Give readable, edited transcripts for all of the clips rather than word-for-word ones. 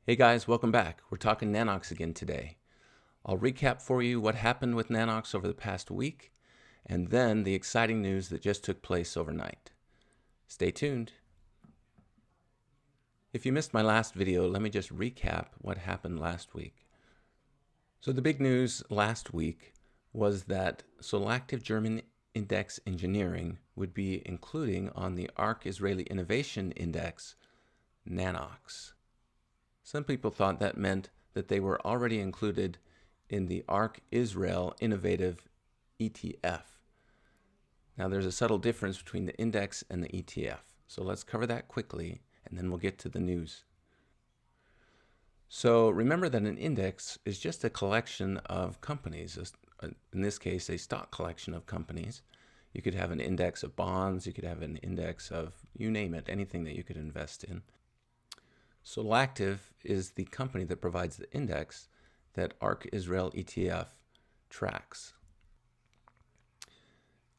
Hey guys, welcome back. We're talking Nanox again today. I'll recap for you what happened with Nanox over the past week, and then the exciting news that just took place overnight. Stay tuned. If you missed my last video, let me just recap what happened last week. So the big news last week was that Solactive German Index Engineering would be including on the ARK Israeli Innovation Index, Nanox. Some people thought that meant that they were already included in the ARK Israel Innovative ETF. Now there's a subtle difference between the index and the ETF. So let's cover that quickly and then we'll get to the news. So remember that an index is just a collection of companies, in this case a stock collection of companies. You could have an index of bonds, you could have an index of, you name it, anything that you could invest in. Solactive is the company that provides the index that ARK Israel ETF tracks.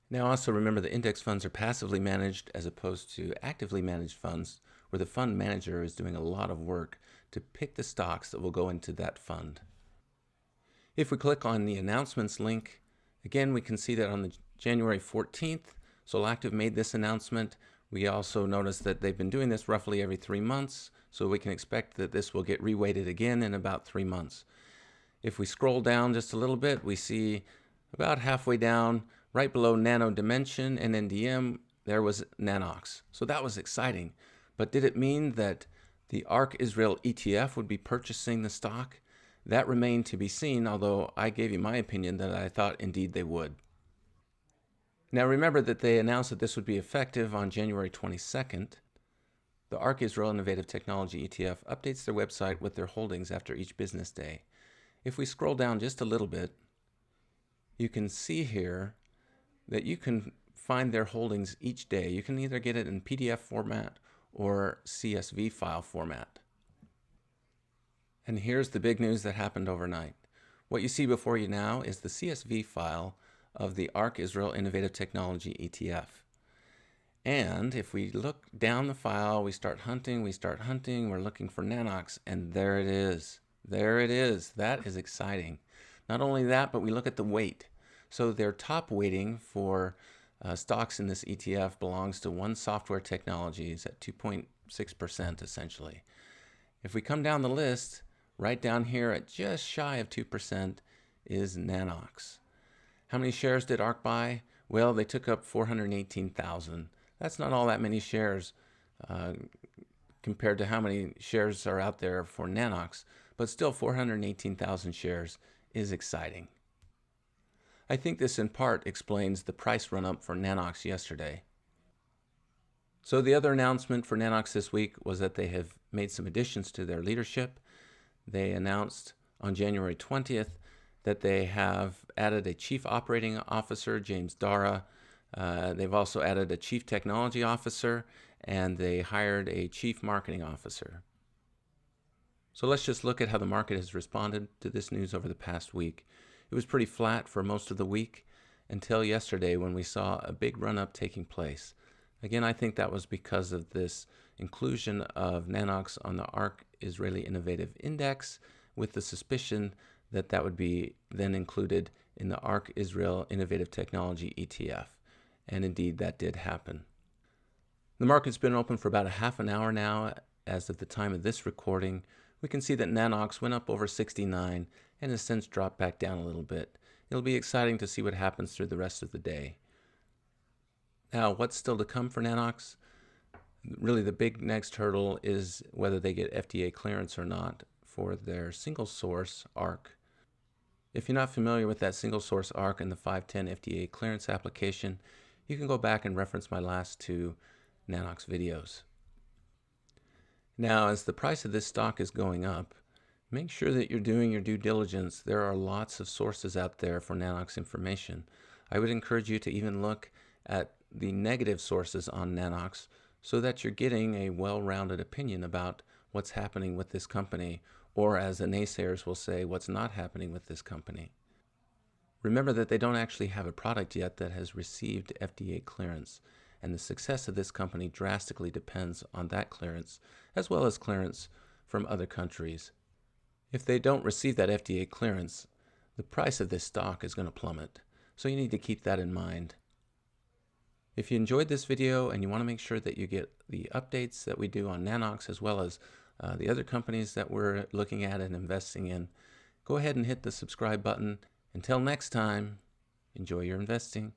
Now also remember the index funds are passively managed as opposed to actively managed funds where the fund manager is doing a lot of work to pick the stocks that will go into that fund. If we click on the announcements link, again we can see that on the January 14th, Solactive made this announcement. We also notice that they've been doing this roughly every 3 months, so we can expect that this will get reweighted again in about 3 months. If we scroll down just a little bit, we see about halfway down, right below Nano Dimension and NDM, there was Nanox. So that was exciting. But did it mean that the ARK Israel ETF would be purchasing the stock? That remained to be seen, although I gave you my opinion that I thought indeed they would. Now remember that they announced that this would be effective on January 22nd. The ARK Israel Innovative Technology ETF updates their website with their holdings after each business day. If we scroll down just a little bit, you can see here that you can find their holdings each day. You can either get it in PDF format or CSV file format. And here's the big news that happened overnight. What you see before you now is the CSV file of the ARK Israel Innovative Technology ETF. And if we look down the file, we start hunting, we're looking for Nanox, and there it is. There it is. That is exciting. Not only that, but we look at the weight. So their top weighting for stocks in this ETF belongs to One Software Technologies at 2.6% essentially. If we come down the list, right down here at just shy of 2% is Nanox. How many shares did ARK buy? Well, they took up 418,000. That's not all that many shares compared to how many shares are out there for Nanox, but still 418,000 shares is exciting. I think this in part explains the price run-up for Nanox yesterday. So the other announcement for Nanox this week was that they have made some additions to their leadership. They announced on January 20th that they have added a Chief Operating Officer, James Dara. They've also added a Chief Technology Officer, and they hired a Chief Marketing Officer. So let's just look at how the market has responded to this news over the past week. It was pretty flat for most of the week until yesterday when we saw a big run-up taking place. Again, I think that was because of this inclusion of Nanox on the ARK Israeli Innovative Index, with the suspicion that that would be then included in the ARK Israel Innovative Technology ETF. And indeed, that did happen. The market's been open for about a half an hour now. As of the time of this recording, we can see that Nanox went up over 69 and has since dropped back down a little bit. It'll be exciting to see what happens through the rest of the day. Now, what's still to come for Nanox? Really, the big next hurdle is whether they get FDA clearance or not for their single source ARK. If you're not familiar with that single source ARK and the 510 FDA clearance application, you can go back and reference my last 2 Nanox videos. Now, as the price of this stock is going up, make sure that you're doing your due diligence. There are lots of sources out there for Nanox information. I would encourage you to even look at the negative sources on Nanox so that you're getting a well-rounded opinion about what's happening with this company, or as the naysayers will say, what's not happening with this company. Remember that they don't actually have a product yet that has received FDA clearance, and the success of this company drastically depends on that clearance, as well as clearance from other countries. If they don't receive that FDA clearance, the price of this stock is going to plummet. So you need to keep that in mind. If you enjoyed this video and you want to make sure that you get the updates that we do on Nanox as well as the other companies that we're looking at and investing in, go ahead and hit the subscribe button. Until next time, enjoy your investing.